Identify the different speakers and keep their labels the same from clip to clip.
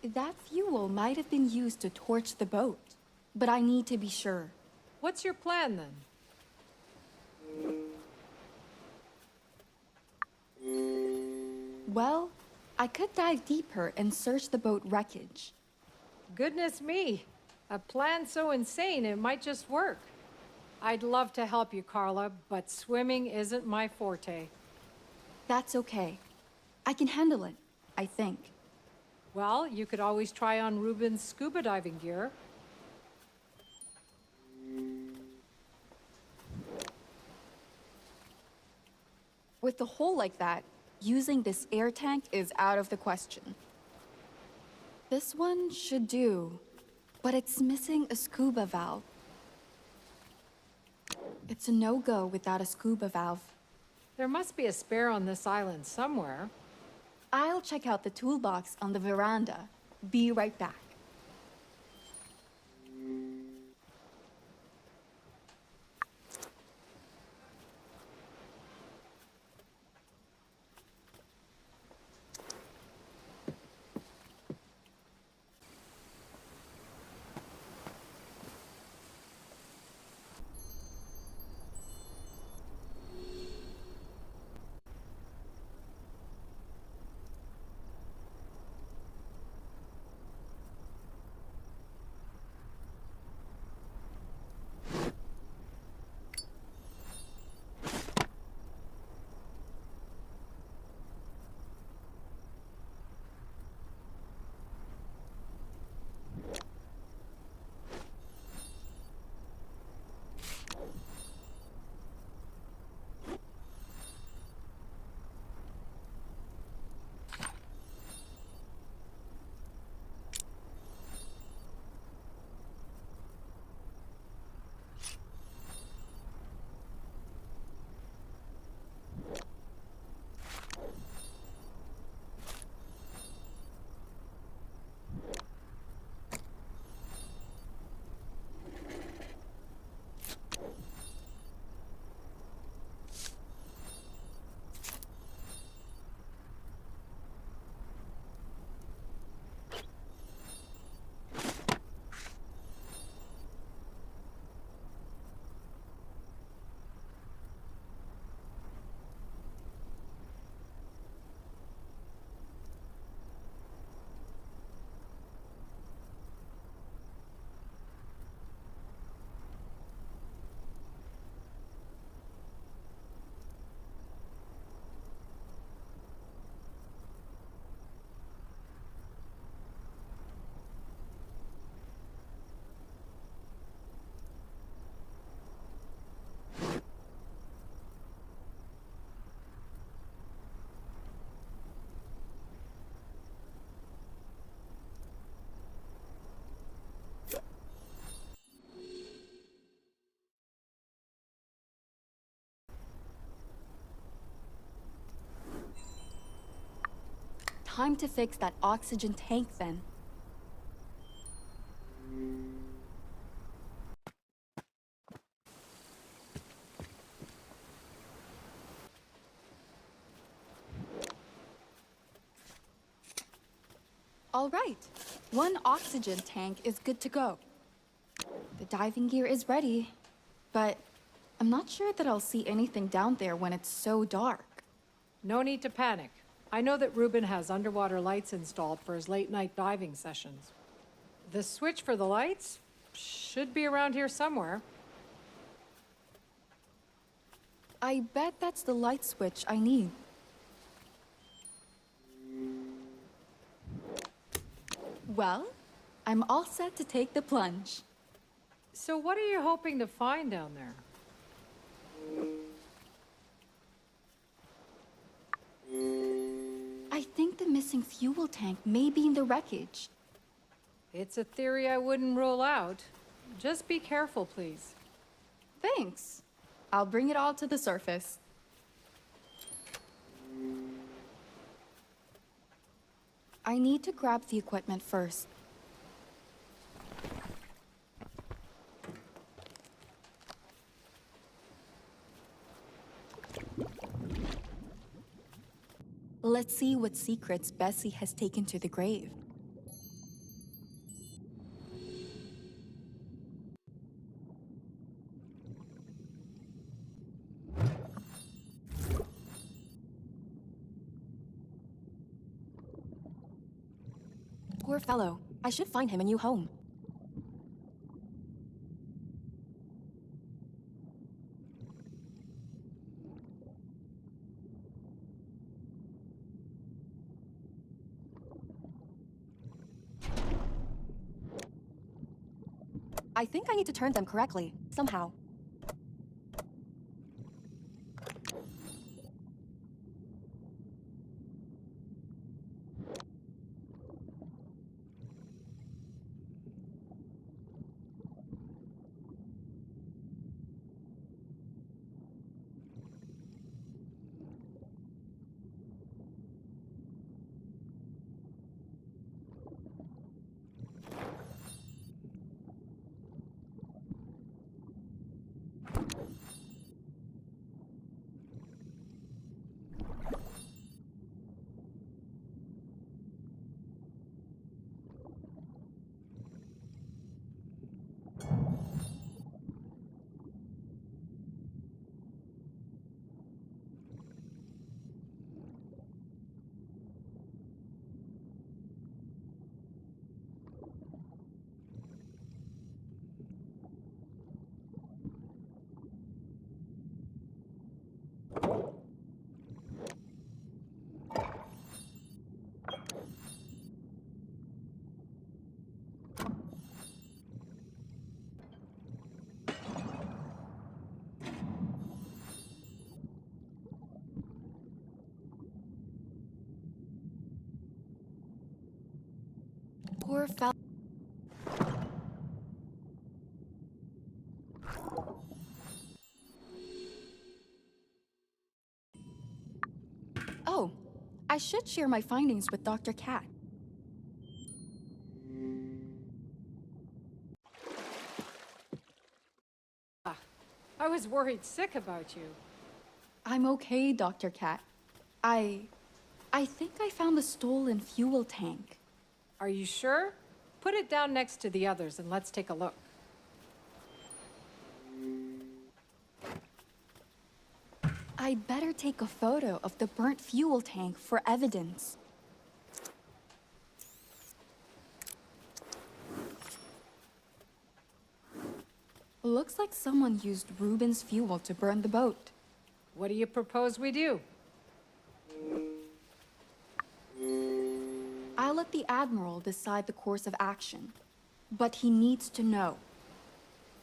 Speaker 1: That fuel might have been used to torch the boat, but I need to be sure.
Speaker 2: What's your plan then?
Speaker 1: Well, I could dive deeper and search the boat wreckage.
Speaker 2: Goodness me! A plan so insane it might just work. I'd love to help you, Carla, but swimming isn't my forte.
Speaker 1: That's okay. I can handle it, I think.
Speaker 2: Well, you could always try on Ruben's scuba diving gear.
Speaker 1: With a hole like that, using this air tank is out of the question. This one should do, but it's missing a scuba valve. It's a no-go without a scuba valve.
Speaker 2: There must be a spare on this island somewhere.
Speaker 1: I'll check out the toolbox on the veranda. Be right back. Time to fix that oxygen tank then. All right, one oxygen tank is good to go. The diving gear is ready, but I'm not sure that I'll see anything down there when it's so dark.
Speaker 2: No need to panic. I know that Ruben has underwater lights installed for his late-night diving sessions. The switch for the lights should be around here somewhere.
Speaker 1: I bet that's the light switch I need. Well, I'm all set to take the plunge.
Speaker 2: So what are you hoping to find down there?
Speaker 1: I think the missing fuel tank may be in the wreckage.
Speaker 2: It's a theory I wouldn't rule out. Just be careful, please.
Speaker 1: Thanks. I'll bring it all to the surface. I need to grab the equipment first. Let's see what secrets Bessie has taken to the grave.
Speaker 3: Poor fellow. I should find him a new home. I think I need to turn them correctly, somehow. Poor fellow. Oh, I should share my findings with Dr. Cat.
Speaker 2: I was worried sick about you.
Speaker 1: I'm okay, Dr. Cat. I think I found the stolen fuel tank.
Speaker 2: Are you sure? Put it down next to the others and let's take a look.
Speaker 1: I'd better take a photo of the burnt fuel tank for evidence. Looks like someone used Ruben's fuel to burn the boat.
Speaker 2: What do you propose we do?
Speaker 1: I'll let the Admiral decide the course of action. But he needs to know.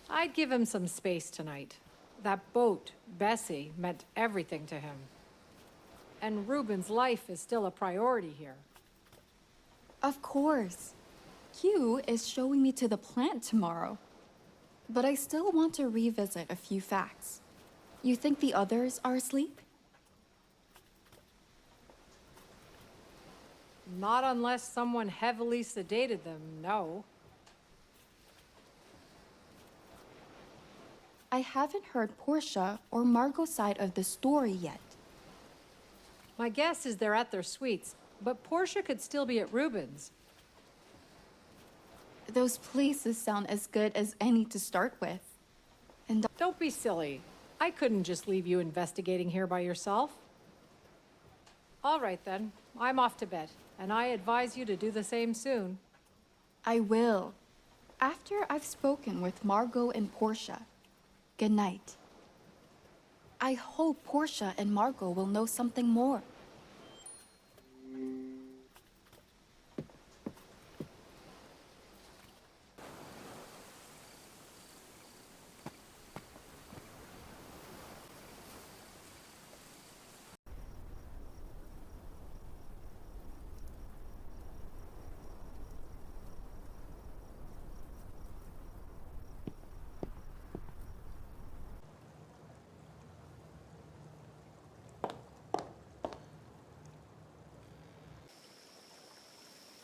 Speaker 2: I'd give him some space tonight. That boat, Bessie, meant everything to him. And Ruben's life is still a priority here.
Speaker 1: Of course. Q is showing me to the plant tomorrow. But I still want to revisit a few facts. You think the others are asleep?
Speaker 2: Not unless someone heavily sedated them, no.
Speaker 1: I haven't heard Portia or Margot's side of the story yet.
Speaker 2: My guess is they're at their suites, but Portia could still be at Ruben's.
Speaker 1: Those places sound as good as any to start with. And
Speaker 2: Don't be silly. I couldn't just leave you investigating here by yourself. All right then, I'm off to bed, and I advise you to do the same soon.
Speaker 1: I will. After I've spoken with Margot and Portia. Good night. I hope Portia and Margot will know something more.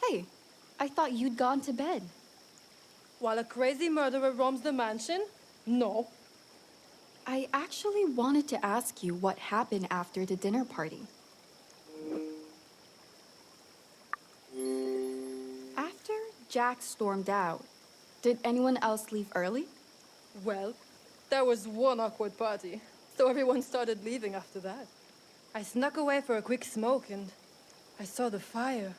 Speaker 1: Hey, I thought you'd gone to bed.
Speaker 4: While a crazy murderer roams the mansion? No.
Speaker 1: I actually wanted to ask you what happened after the dinner party. After Jack stormed out, did anyone else leave early?
Speaker 4: Well, there was one awkward party, so everyone started leaving after that. I snuck away for a quick smoke and I saw the fire.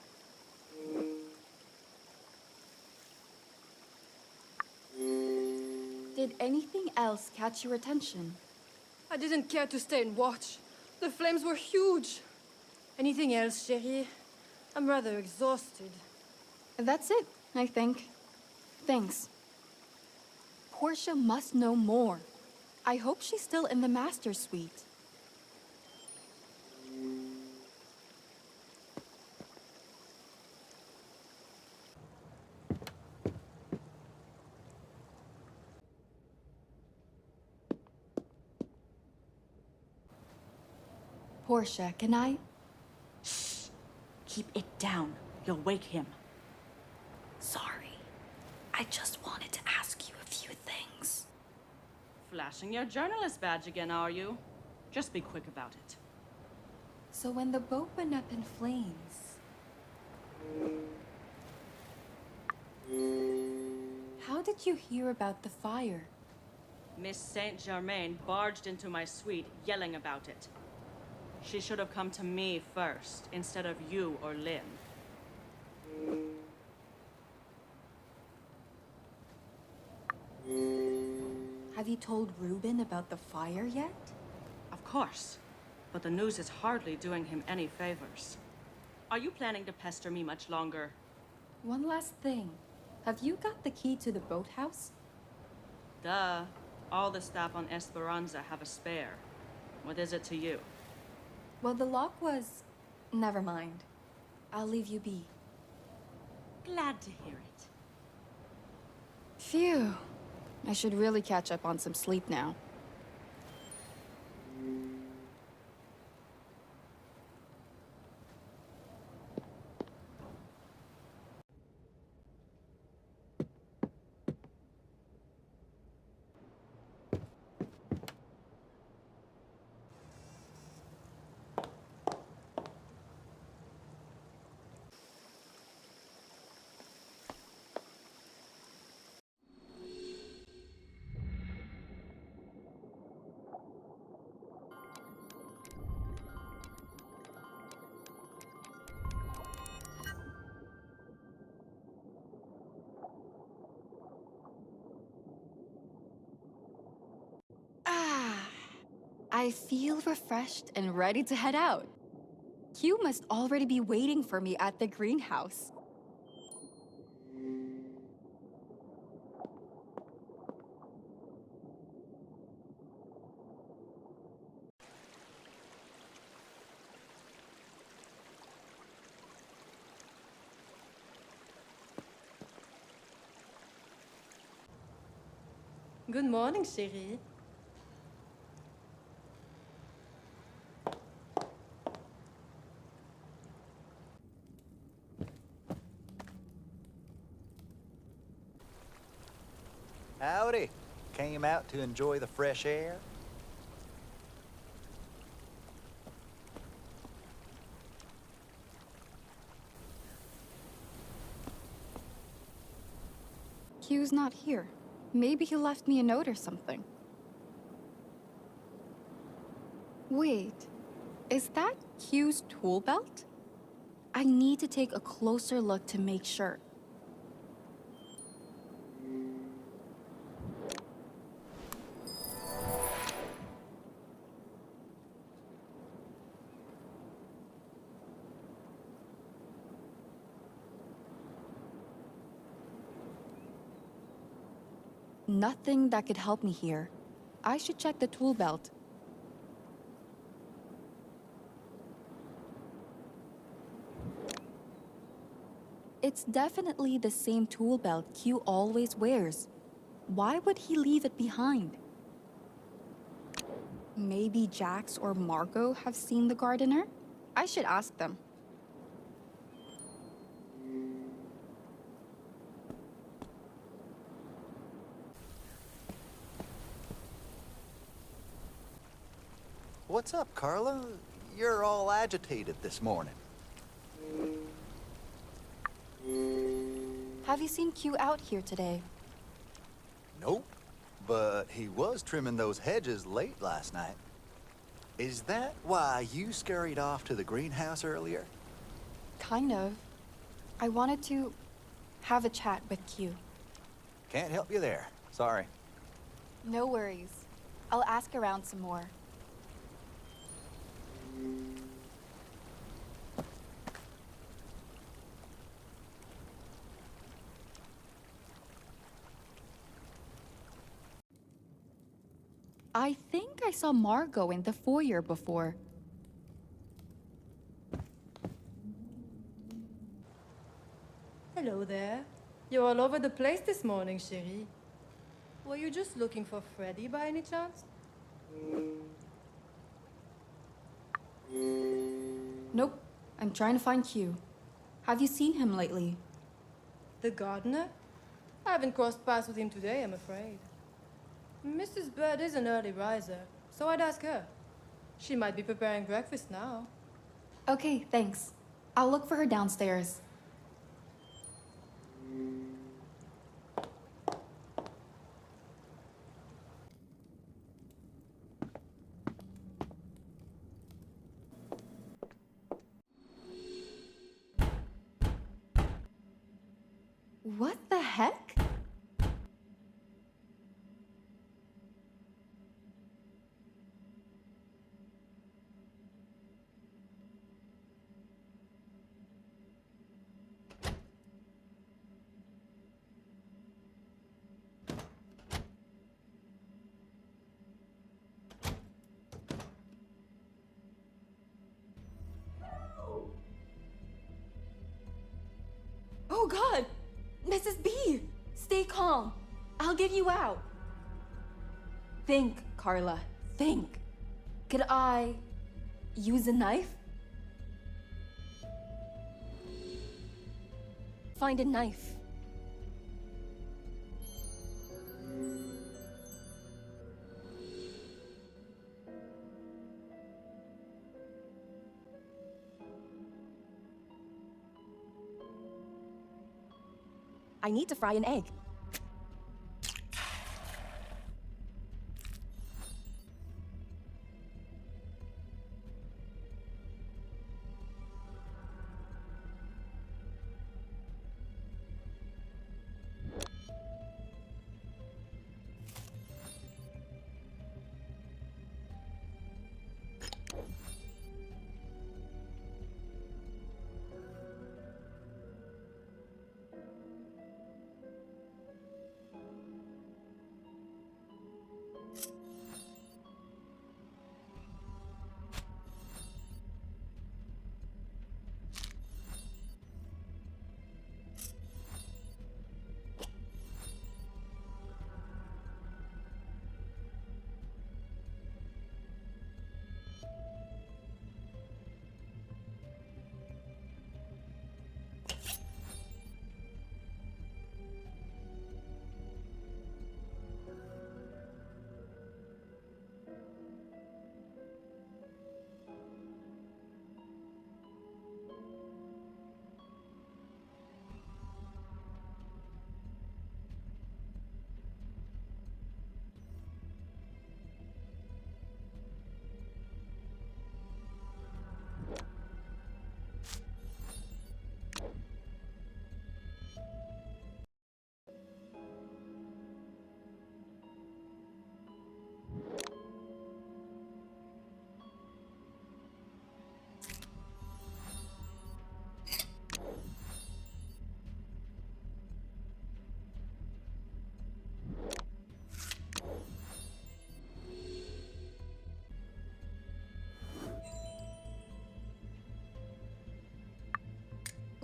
Speaker 1: Did anything else catch your attention?
Speaker 4: I didn't care to stay and watch. The flames were huge. Anything else, chérie? I'm rather exhausted.
Speaker 1: That's it, I think. Thanks. Portia must know more. I hope she's still in the master suite. Portia, can I?
Speaker 5: Shh. Keep it down. You'll wake him.
Speaker 3: Sorry. I just wanted to ask you a few things.
Speaker 5: Flashing your journalist badge again, are you? Just be quick about it.
Speaker 1: So when the boat went up in flames... How did you hear about the fire?
Speaker 5: Miss Saint Germain barged into my suite, yelling about it. She should have come to me first, instead of you or Lynn.
Speaker 1: Have you told Reuben about the fire yet?
Speaker 5: Of course. But the news is hardly doing him any favors. Are you planning to pester me much longer?
Speaker 1: One last thing. Have you got the key to the boathouse?
Speaker 5: Duh. All the staff on Esperanza have a spare. What is it to you?
Speaker 1: Well, the lock was... Never mind. I'll leave you be.
Speaker 5: Glad to hear it.
Speaker 1: Phew. I should really catch up on some sleep now. I feel refreshed and ready to head out. Q must already be waiting for me at the greenhouse.
Speaker 4: Good morning, chérie.
Speaker 6: Howdy. Came out to enjoy the fresh air?
Speaker 1: Q's not here. Maybe he left me a note or something. Wait, is that Q's tool belt? I need to take a closer look to make sure. Nothing that could help me here. I should check the tool belt. It's definitely the same tool belt Q always wears. Why would he leave it behind? Maybe Jax or Margot have seen the gardener? I should ask them.
Speaker 6: What's up, Carla? You're all agitated this morning.
Speaker 1: Have you seen Q out here today?
Speaker 6: Nope. But he was trimming those hedges late last night. Is that why you scurried off to the greenhouse earlier?
Speaker 1: Kind of. I wanted to have a chat with Q.
Speaker 6: Can't help you there. Sorry.
Speaker 1: No worries. I'll ask around some more. I think I saw Margot in the foyer before.
Speaker 4: Hello there. You're all over the place this morning, chérie. Were you just looking for Freddy by any chance?
Speaker 1: Nope. I'm trying to find Q. Have you seen him lately?
Speaker 4: The gardener? I haven't crossed paths with him today, I'm afraid. Mrs. Bird is an early riser, so I'd ask her. She might be preparing breakfast now.
Speaker 1: Okay, thanks. I'll look for her downstairs. What the heck? Oh God! Mrs. B! Stay calm. I'll get you out. Think, Carla. Think. Could I use a knife? Find a knife. I need to fry an egg.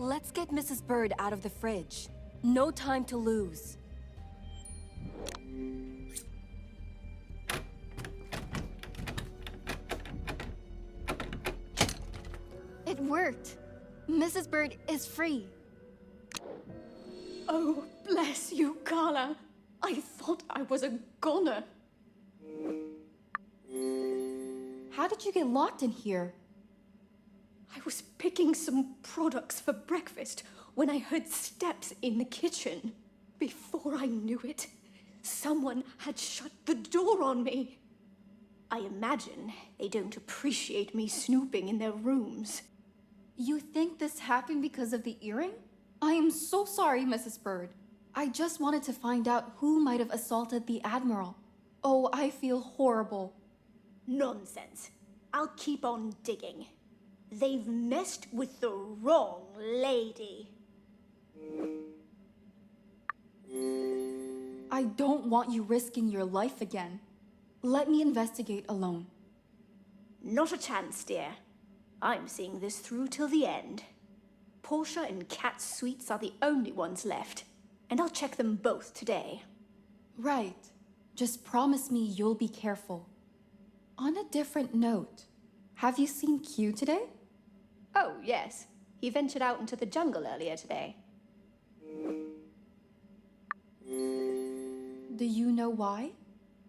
Speaker 1: Let's get Mrs. Bird out of the fridge. No time to lose. It worked. Mrs. Bird is free.
Speaker 7: Oh, bless you, Carla. I thought I was a goner.
Speaker 1: How did you get locked in here?
Speaker 7: I was picking some products for breakfast when I heard steps in the kitchen. Before I knew it, someone had shut the door on me. I imagine they don't appreciate me snooping in their rooms.
Speaker 1: You think this happened because of the earring? I am so sorry, Mrs. Bird. I just wanted to find out who might have assaulted the Admiral. Oh, I feel horrible.
Speaker 7: Nonsense. I'll keep on digging. They've messed with the wrong lady.
Speaker 1: I don't want you risking your life again. Let me investigate alone.
Speaker 7: Not a chance, dear. I'm seeing this through till the end. Portia and Kat's suites are the only ones left, and I'll check them both today.
Speaker 1: Right. Just promise me you'll be careful. On a different note, have you seen Q today?
Speaker 7: Oh, yes. He ventured out into the jungle earlier today.
Speaker 1: Do you know why?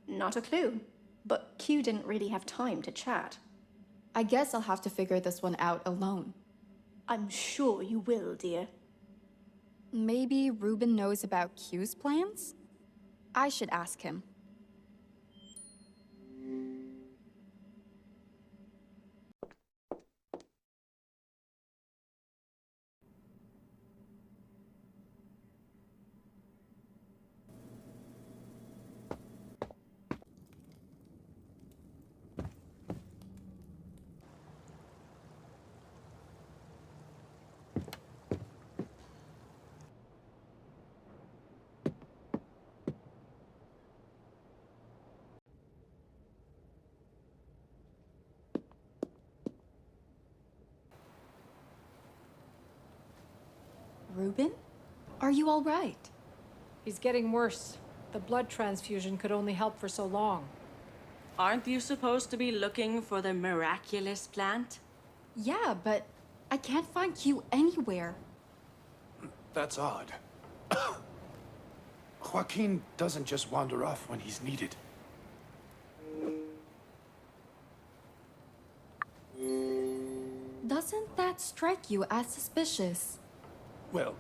Speaker 7: Not a clue. But Q didn't really have time to chat.
Speaker 1: I guess I'll have to figure this one out alone.
Speaker 7: I'm sure you will, dear.
Speaker 1: Maybe Ruben knows about Q's plans? I should ask him. Ruben? Are you all right?
Speaker 2: He's getting worse. The blood transfusion could only help for so long.
Speaker 5: Aren't you supposed to be looking for the miraculous plant?
Speaker 1: Yeah, but I can't find Q anywhere.
Speaker 8: That's odd. Joaquin doesn't just wander off when he's needed.
Speaker 1: Doesn't that strike you as suspicious?
Speaker 8: Well,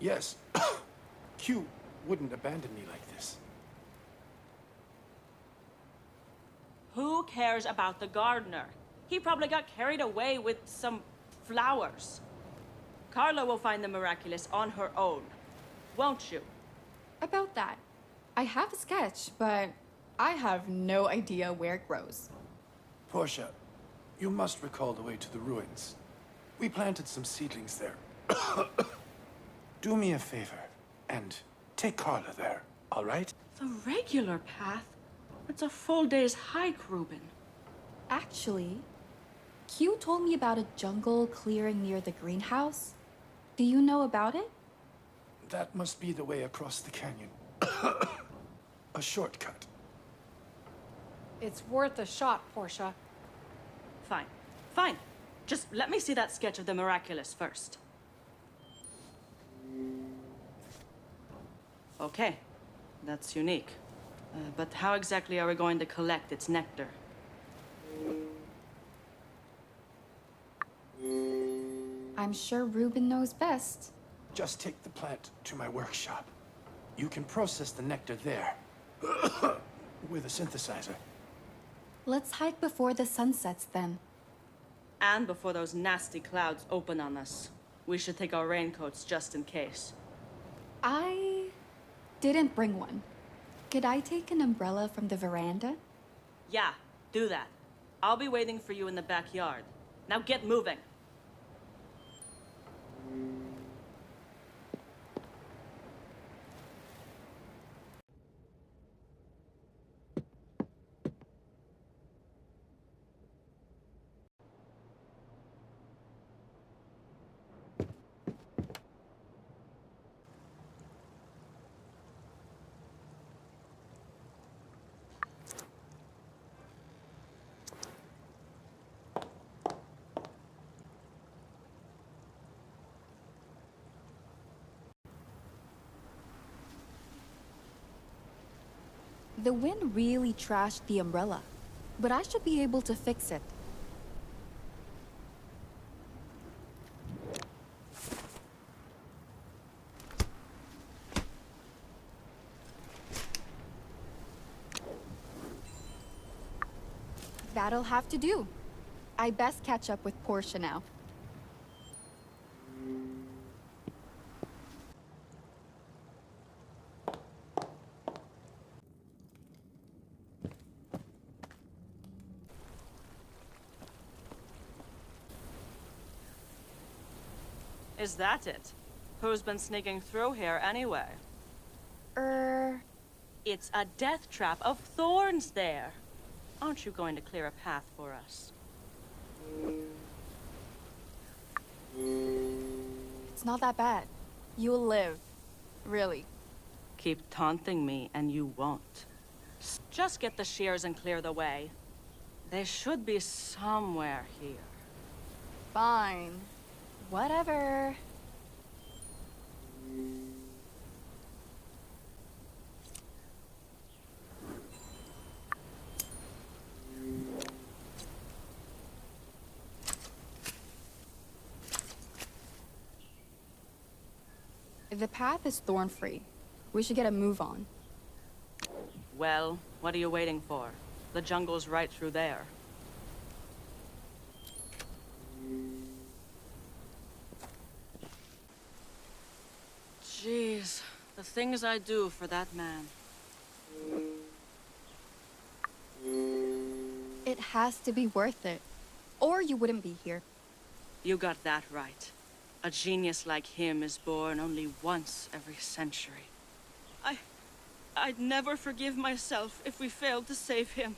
Speaker 8: yes. Q wouldn't abandon me like this.
Speaker 5: Who cares about the gardener? He probably got carried away with some flowers. Carla will find the miraculous on her own, won't you?
Speaker 1: About that, I have a sketch, but I have no idea where it grows.
Speaker 8: Portia, you must recall the way to the ruins. We planted some seedlings there. Do me a favor and take Carla there, all right?
Speaker 5: The regular path? It's a full day's hike, Ruben.
Speaker 1: Actually, Q told me about a jungle clearing near the greenhouse. Do you know about it?
Speaker 8: That must be the way across the canyon. A shortcut.
Speaker 2: It's worth a shot, Portia.
Speaker 5: Fine, fine. Just let me see that sketch of the miraculous first. Okay, that's unique. But how exactly are we going to collect its nectar?
Speaker 1: I'm sure Ruben knows best.
Speaker 8: Just take the plant to my workshop. You can process the nectar there. With a synthesizer.
Speaker 1: Let's hike before the sun sets then.
Speaker 5: And before those nasty clouds open on us. We should take our raincoats just in case.
Speaker 1: I didn't bring one. Could I take an umbrella from the veranda?
Speaker 5: Yeah, do that. I'll be waiting for you in the backyard. Now get moving.
Speaker 1: The wind really trashed the umbrella, but I should be able to fix it. That'll have to do. I best catch up with Portia now.
Speaker 5: Is that it? Who's been sneaking through here anyway? It's a death trap of thorns there. Aren't you going to clear a path for us?
Speaker 1: It's not that bad. You'll live. Really.
Speaker 5: Keep taunting me and you won't. Just get the shears and clear the way. They should be somewhere here.
Speaker 1: Fine. Whatever. The path is thorn-free. We should get a move on.
Speaker 5: Well, what are you waiting for? The jungle's right through there. Jeez, the things I do for that man.
Speaker 1: It has to be worth it. Or you wouldn't be here.
Speaker 5: You got that right. A genius like him is born only once every century. I'd never forgive myself if we failed to save him.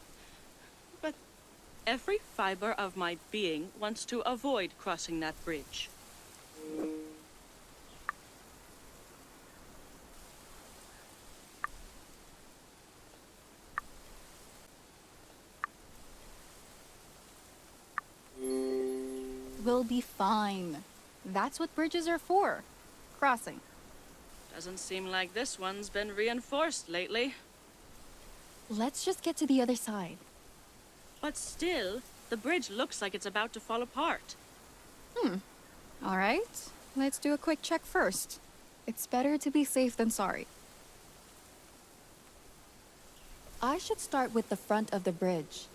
Speaker 5: But every fiber of my being wants to avoid crossing that bridge.
Speaker 1: We'll be fine. That's what bridges are for. Crossing.
Speaker 5: Doesn't seem like this one's been reinforced lately.
Speaker 1: Let's just get to the other side.
Speaker 5: But still, the bridge looks like it's about to fall apart.
Speaker 1: All right. Let's do a quick check first. It's better to be safe than sorry. I should start with the front of the bridge.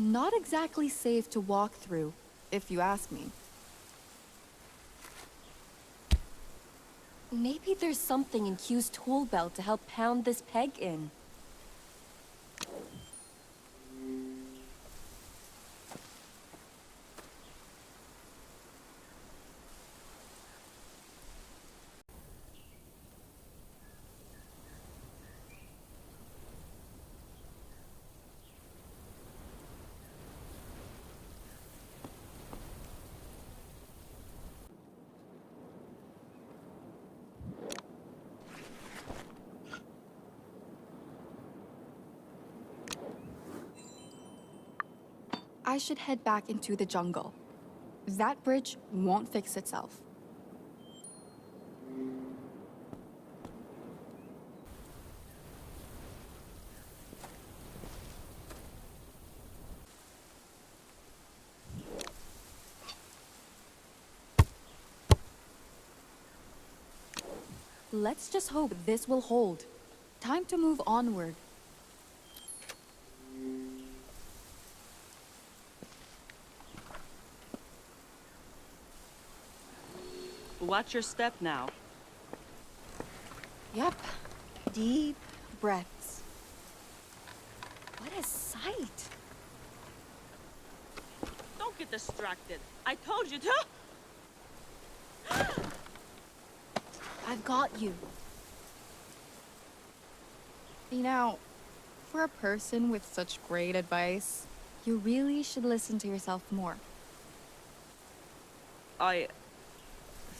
Speaker 1: Not exactly safe to walk through, if you ask me.
Speaker 7: Maybe there's something in Q's tool belt to help pound this peg in.
Speaker 1: I should head back into the jungle. That bridge won't fix itself. Let's just hope this will hold. Time to move onward.
Speaker 5: Watch your step now.
Speaker 1: Yep. Deep breaths. What a sight.
Speaker 5: Don't get distracted. I told you to.
Speaker 1: I've got you. You know, for a person with such great advice, you really should listen to yourself more.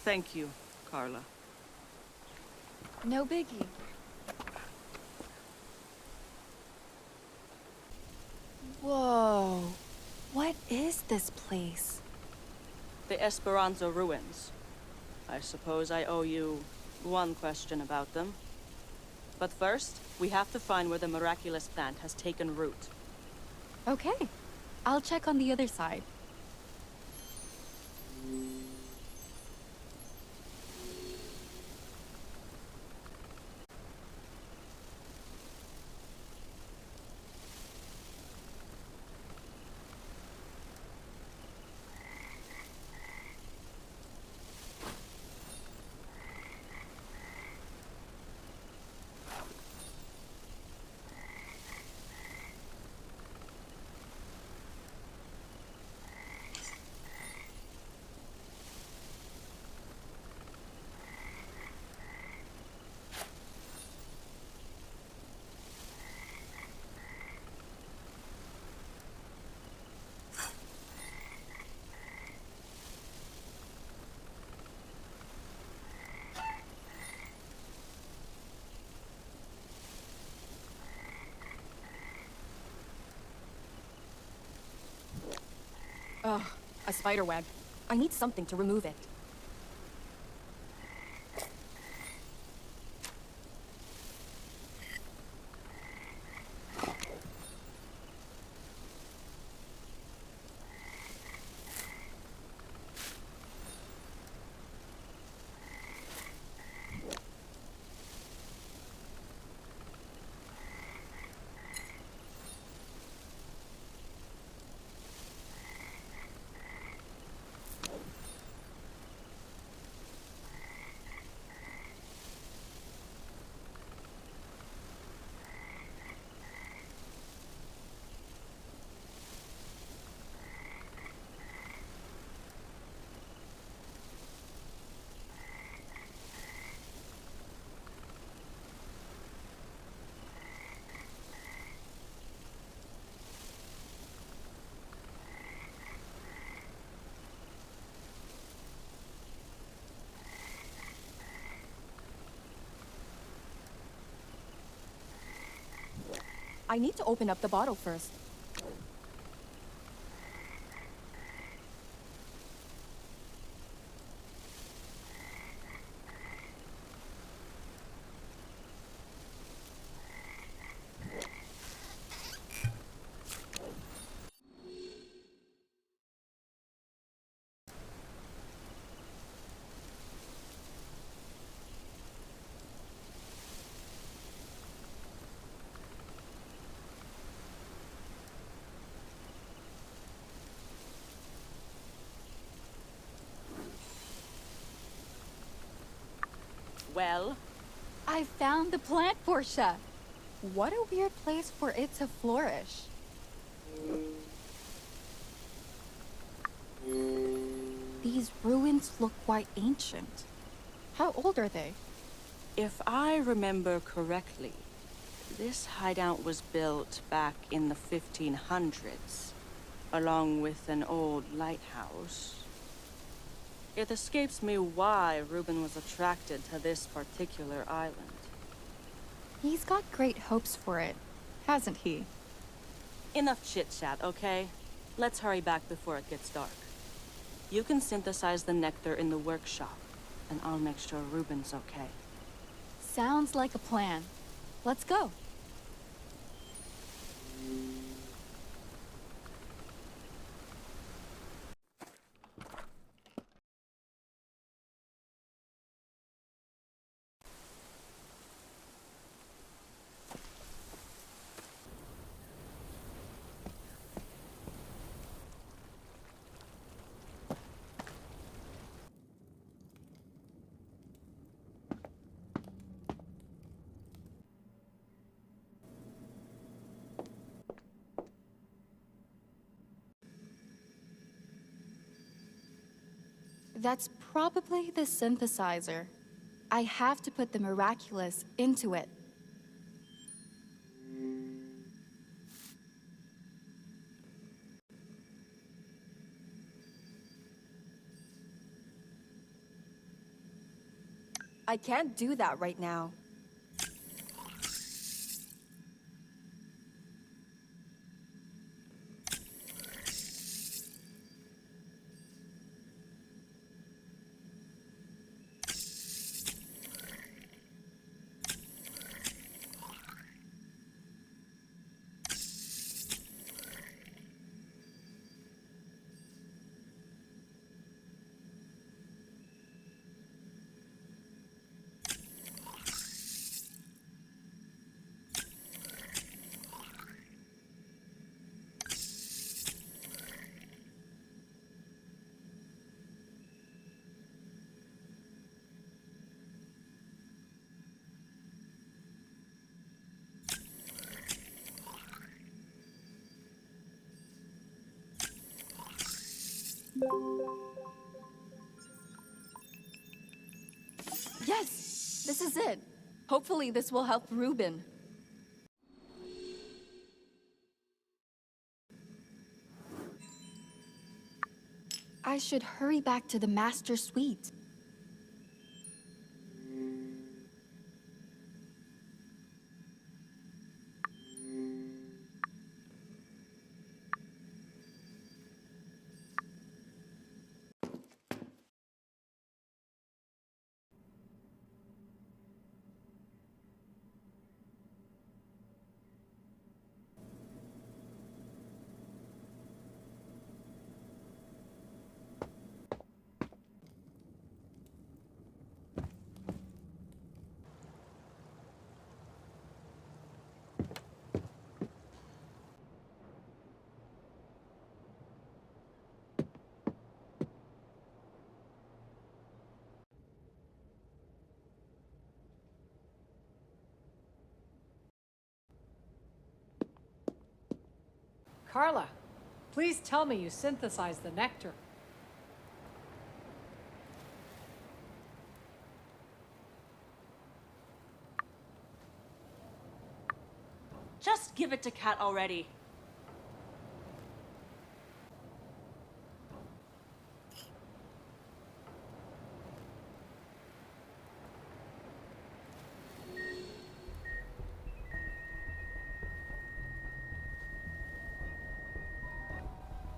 Speaker 5: Thank you, Carla.
Speaker 1: No biggie. Whoa. What is this place?
Speaker 5: The Esperanza ruins. I suppose I owe you one question about them. But first, we have to find where the miraculous plant has taken root.
Speaker 1: Okay. I'll check on the other side.
Speaker 9: Ugh, a spider web. I need something to remove it. I need to open up the bottle first.
Speaker 5: Well,
Speaker 1: I found the plant, Portia. What a weird place for it to flourish. These ruins look quite ancient. How old are they?
Speaker 5: if I remember correctly, this hideout was built back in the 1500s, along with an old lighthouse. It escapes me why Reuben was attracted to this particular island.
Speaker 1: He's got great hopes for it, hasn't he?
Speaker 5: Enough chit-chat, okay? Let's hurry back before it gets dark. You can synthesize the nectar in the workshop, and I'll make sure Reuben's okay.
Speaker 1: Sounds like a plan. Let's go. That's probably the synthesizer. I have to put the miraculous into it.
Speaker 9: I can't do that right now.
Speaker 1: Yes! This is it. Hopefully this will help Reuben. I should hurry back to the master suite.
Speaker 2: Carla, please tell me you synthesized the nectar.
Speaker 5: Just give it to Kat already.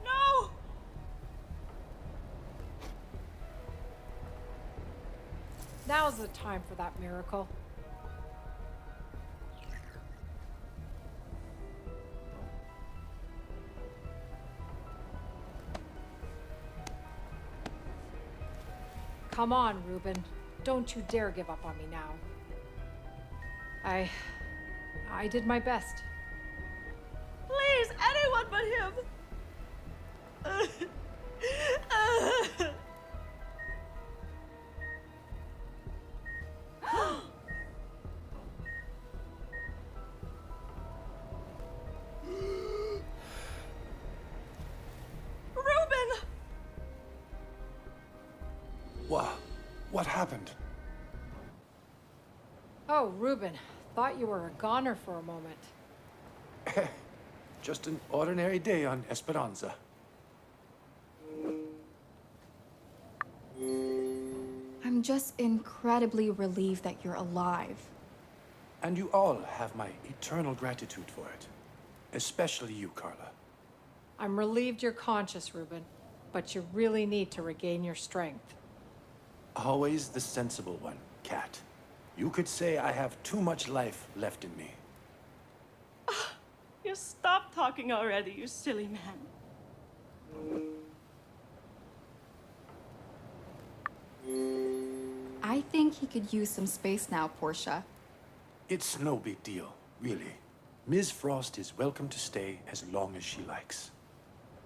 Speaker 5: No!
Speaker 2: Now's the time for that miracle. Come on, Reuben. Don't you dare give up on me now. I did my best.
Speaker 5: Please, anyone but him! Reuben!
Speaker 8: What happened?
Speaker 2: Oh, Reuben. Thought you were a goner for a moment.
Speaker 8: Just an ordinary day on Esperanza.
Speaker 1: I'm just incredibly relieved that you're alive.
Speaker 8: And you all have my eternal gratitude for it. Especially you, Carla.
Speaker 2: I'm relieved you're conscious, Reuben, but you really need to regain your strength.
Speaker 8: Always the sensible one, Kat. You could say I have too much life left in me.
Speaker 5: You stop talking already, you silly man.
Speaker 1: I think he could use some space now, Portia.
Speaker 8: It's no big deal, really. Ms. Frost is welcome to stay as long as she likes.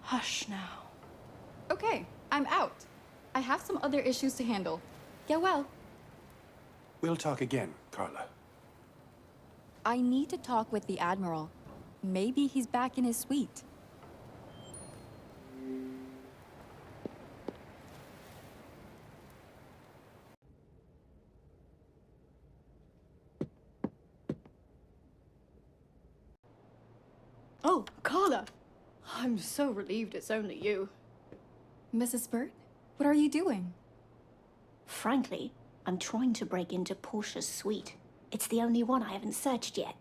Speaker 5: Hush now.
Speaker 1: Okay, I'm out. I have some other issues to handle. Get well.
Speaker 8: We'll talk again, Carla.
Speaker 1: I need to talk with the Admiral. Maybe he's back in his suite.
Speaker 7: Oh, Carla! I'm so relieved it's only you.
Speaker 1: Mrs. Bird, what are you doing?
Speaker 3: Frankly, I'm trying to break into Portia's suite. It's the only one I haven't searched yet.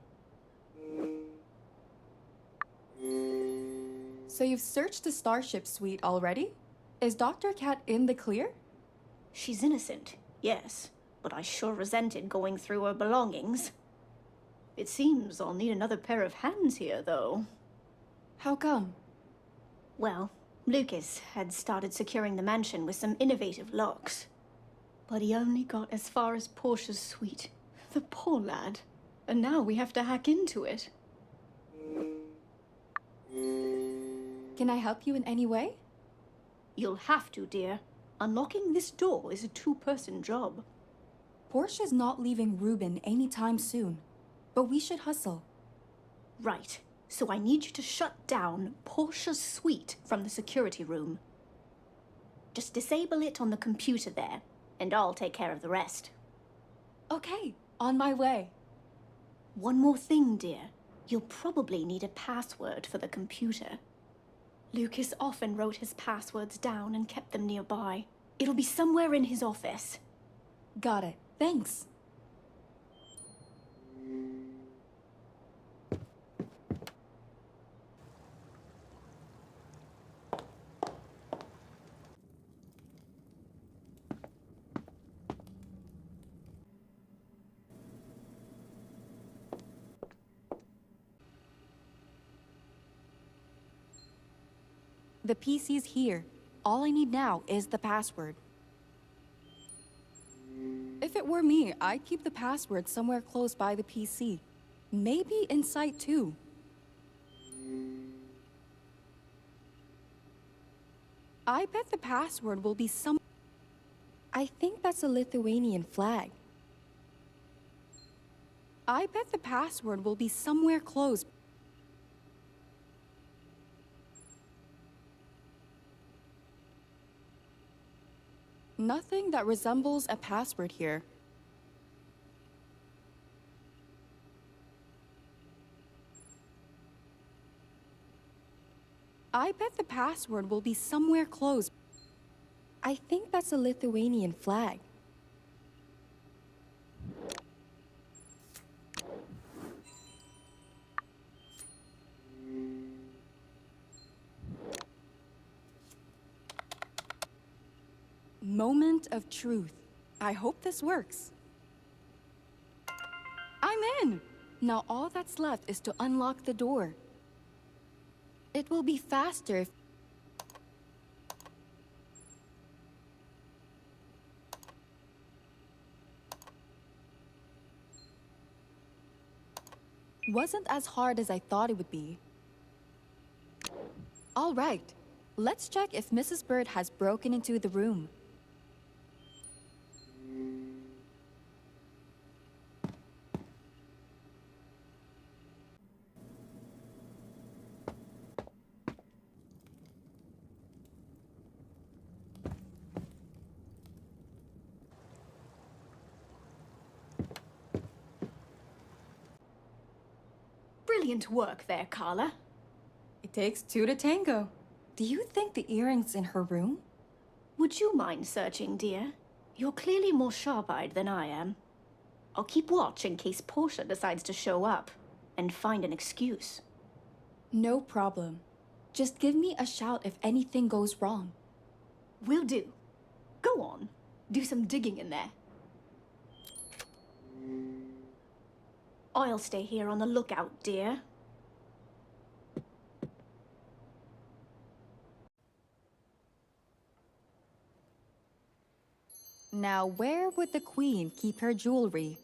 Speaker 1: So you've searched the Starship suite already? Is Dr. Cat in the clear?
Speaker 3: She's innocent, yes, but I sure resented going through her belongings.
Speaker 7: It seems I'll need another pair of hands here, though.
Speaker 1: How come?
Speaker 3: Well, Lucas had started securing the mansion with some innovative locks.
Speaker 7: But he only got as far as Portia's suite. The poor lad. And now we have to hack into it.
Speaker 1: Can I help you in any way?
Speaker 3: You'll have to, dear.
Speaker 7: Unlocking this door is a two-person job.
Speaker 1: Portia's not leaving Reuben anytime soon. But we should hustle.
Speaker 3: Right. So I need you to shut down Portia's suite from the security room. Just disable it on the computer there, and I'll take care of the rest.
Speaker 1: Okay, on my way.
Speaker 3: One more thing, dear. You'll probably need a password for the computer. Lucas often wrote his passwords down and kept them nearby. It'll be somewhere in his office.
Speaker 1: Got it. Thanks. The PC's here. All I need now is the password. If it were me, I'd keep the password somewhere close by the PC. Maybe in sight too. I bet the password will be some... I think that's a Lithuanian flag. I bet the password will be somewhere close. Nothing that resembles a password here. I bet the password will be somewhere close. I think that's a Lithuanian flag. Moment of truth. I hope this works. I'm in! Now all that's left is to unlock the door. It will be faster if... Wasn't as hard as I thought it would be. All right. Let's check if Mrs. Bird has broken into the room.
Speaker 3: Brilliant work there, Carla.
Speaker 1: It takes two to tango. Do you think the earring's in her room?
Speaker 3: Would you mind searching, dear? You're clearly more sharp-eyed than I am. I'll keep watch in case Portia decides to show up and find an excuse.
Speaker 1: No problem. Just give me a shout if anything goes wrong.
Speaker 3: Will do. Go on. Do some digging in there. I'll stay here on the lookout, dear.
Speaker 1: Now, where would the Queen keep her jewelry?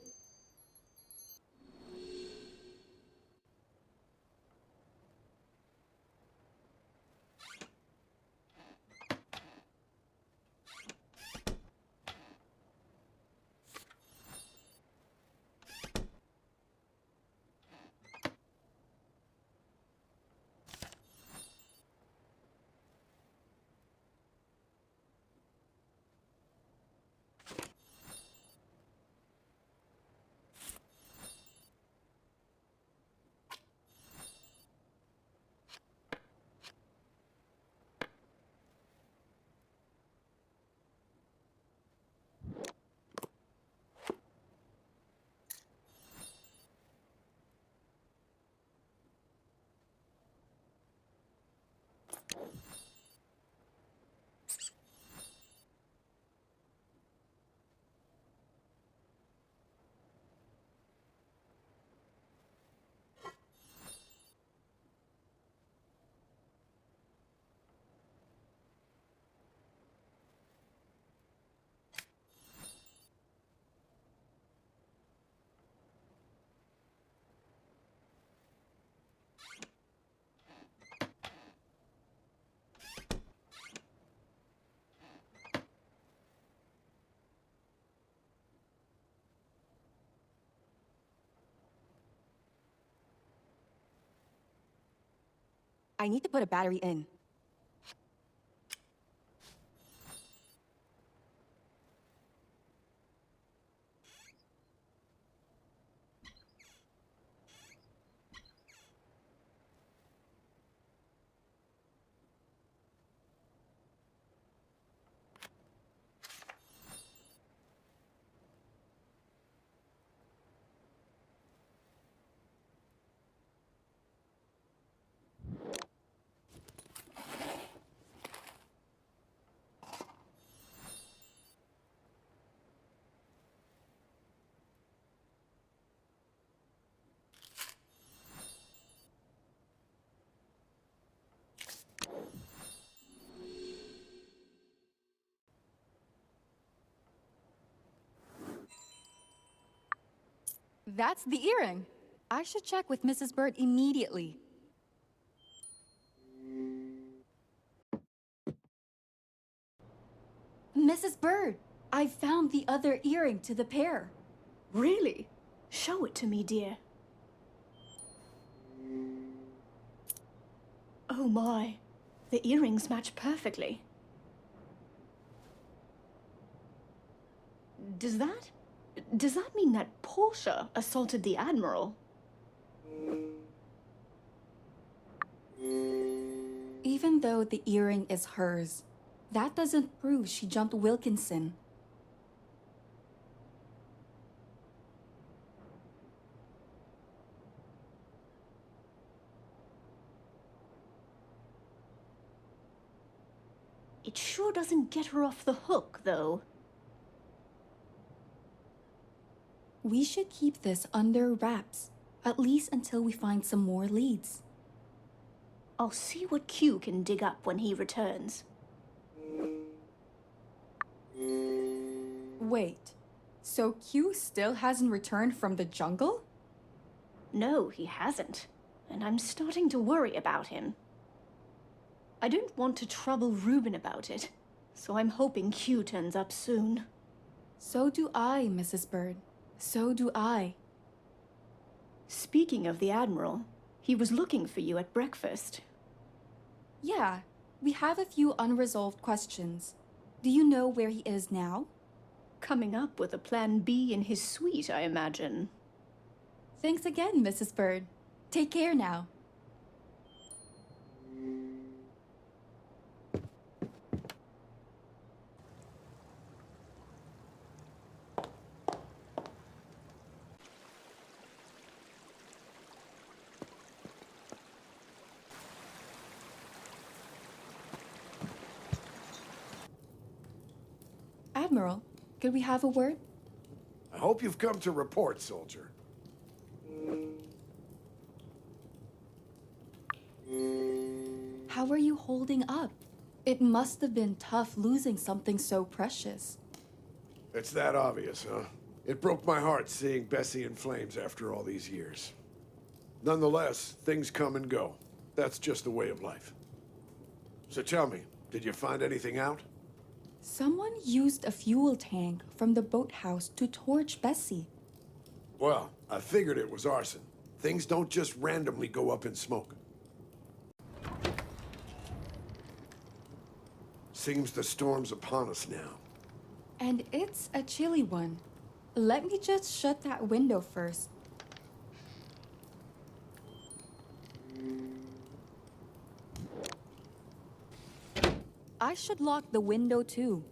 Speaker 9: I need to put a battery in.
Speaker 1: That's the earring. I should check with Mrs. Bird immediately. Mrs. Bird, I found the other earring to the pair.
Speaker 3: Really? Show it to me, dear. Oh my, the earrings match perfectly. Does that mean that Portia assaulted the Admiral?
Speaker 1: Even though the earring is hers, that doesn't prove she jumped Wilkinson.
Speaker 3: It sure doesn't get her off the hook, though.
Speaker 1: We should keep this under wraps, at least until we find some more leads.
Speaker 3: I'll see what Q can dig up when he returns.
Speaker 1: Wait, so Q still hasn't returned from the jungle?
Speaker 3: No, he hasn't. And I'm starting to worry about him. I don't want to trouble Reuben about it, so I'm hoping Q turns up soon.
Speaker 1: So do I, Mrs. Bird. So do I.
Speaker 3: Speaking of the Admiral, he was looking for you at breakfast.
Speaker 1: Yeah, we have a few unresolved questions. Do you know where he is now?
Speaker 3: Coming up with a plan B in his suite, I imagine.
Speaker 1: Thanks again, Mrs. Bird. Take care now. Admiral, could we have a word?
Speaker 10: I hope you've come to report, soldier.
Speaker 1: How are you holding up? It must have been tough losing something so precious.
Speaker 10: It's that obvious, huh? It broke my heart seeing Bessie in flames after all these years. Nonetheless, things come and go. That's just the way of life. So tell me, did you find anything out?
Speaker 1: Someone used a fuel tank from the boathouse to torch Bessie.
Speaker 10: Well, I figured it was arson. Things don't just randomly go up in smoke. Seems the storm's upon us now.
Speaker 1: And it's a chilly one. Let me just shut that window first. I should lock the window too.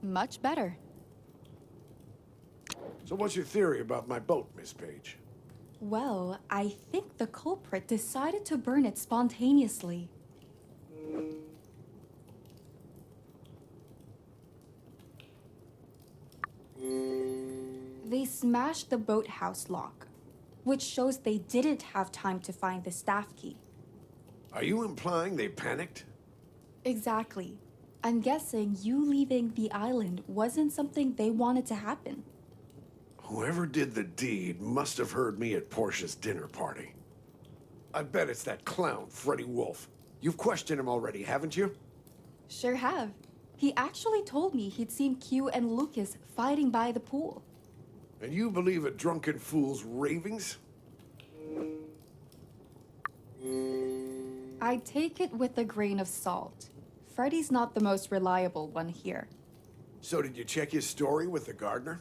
Speaker 1: Much better.
Speaker 10: So what's your theory about my boat, Miss Page?
Speaker 1: Well, I think the culprit decided to burn it spontaneously. They smashed the boathouse lock, which shows they didn't have time to find the staff key.
Speaker 10: Are you implying they panicked?
Speaker 1: Exactly. I'm guessing you leaving the island wasn't something they wanted to happen.
Speaker 10: Whoever did the deed must have heard me at Portia's dinner party. I bet it's that clown, Freddie Wolf. You've questioned him already, haven't you?
Speaker 1: Sure have. He actually told me he'd seen Q and Lucas fighting by the pool.
Speaker 10: And you believe a drunken fool's ravings?
Speaker 1: I take it with a grain of salt. Freddy's not the most reliable one here.
Speaker 10: So did you check his story with the gardener?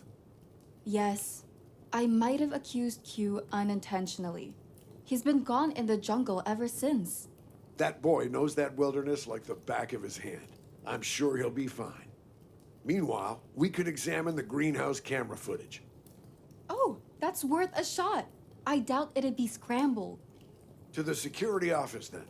Speaker 1: Yes, I might have accused Q unintentionally. He's been gone in the jungle ever since.
Speaker 10: That boy knows that wilderness like the back of his hand. I'm sure he'll be fine. Meanwhile, we could examine the greenhouse camera footage.
Speaker 1: Oh, that's worth a shot. I doubt it'd be scrambled.
Speaker 10: To the security office, then.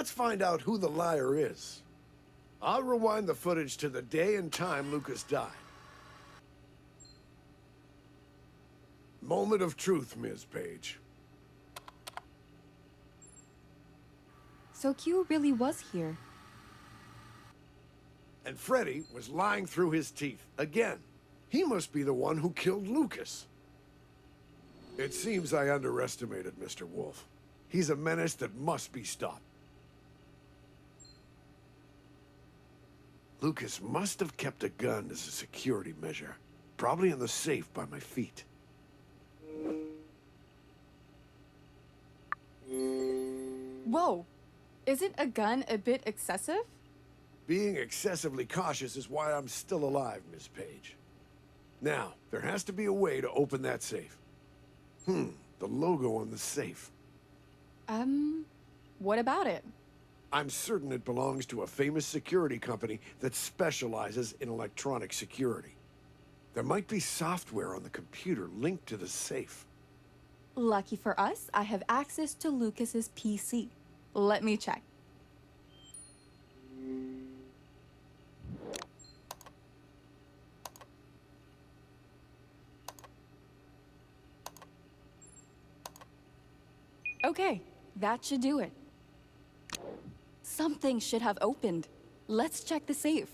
Speaker 10: Let's find out who the liar is. I'll rewind the footage to the day and time Lucas died. Moment of truth, Ms. Page.
Speaker 1: So Q really was here.
Speaker 10: And Freddy was lying through his teeth again. He must be the one who killed Lucas. It seems I underestimated Mr. Wolf. He's a menace that must be stopped. Lucas must have kept a gun as a security measure. Probably in the safe by my feet.
Speaker 1: Whoa! Isn't a gun a bit excessive?
Speaker 10: Being excessively cautious is why I'm still alive, Miss Page. Now, there has to be a way to open that safe. The logo on the safe.
Speaker 1: What about it?
Speaker 10: I'm certain it belongs to a famous security company that specializes in electronic security. There might be software on the computer linked to the safe.
Speaker 1: Lucky for us, I have access to Lucas's PC. Let me check. Okay, that should do it. Something should have opened. Let's check the safe.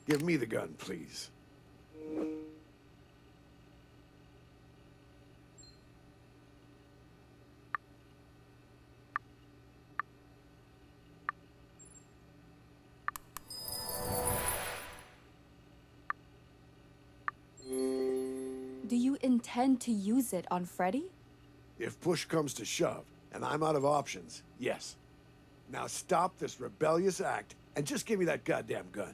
Speaker 10: Give me the gun, please.
Speaker 1: Do you intend to use it on Freddy?
Speaker 10: If push comes to shove, and I'm out of options, yes. Now stop this rebellious act, and just give me that goddamn gun.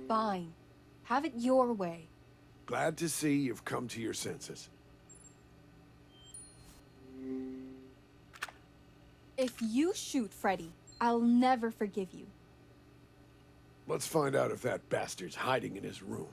Speaker 1: Fine. Have it your way.
Speaker 10: Glad to see you've come to your senses.
Speaker 1: If you shoot Freddy, I'll never forgive you.
Speaker 10: Let's find out if that bastard's hiding in his room.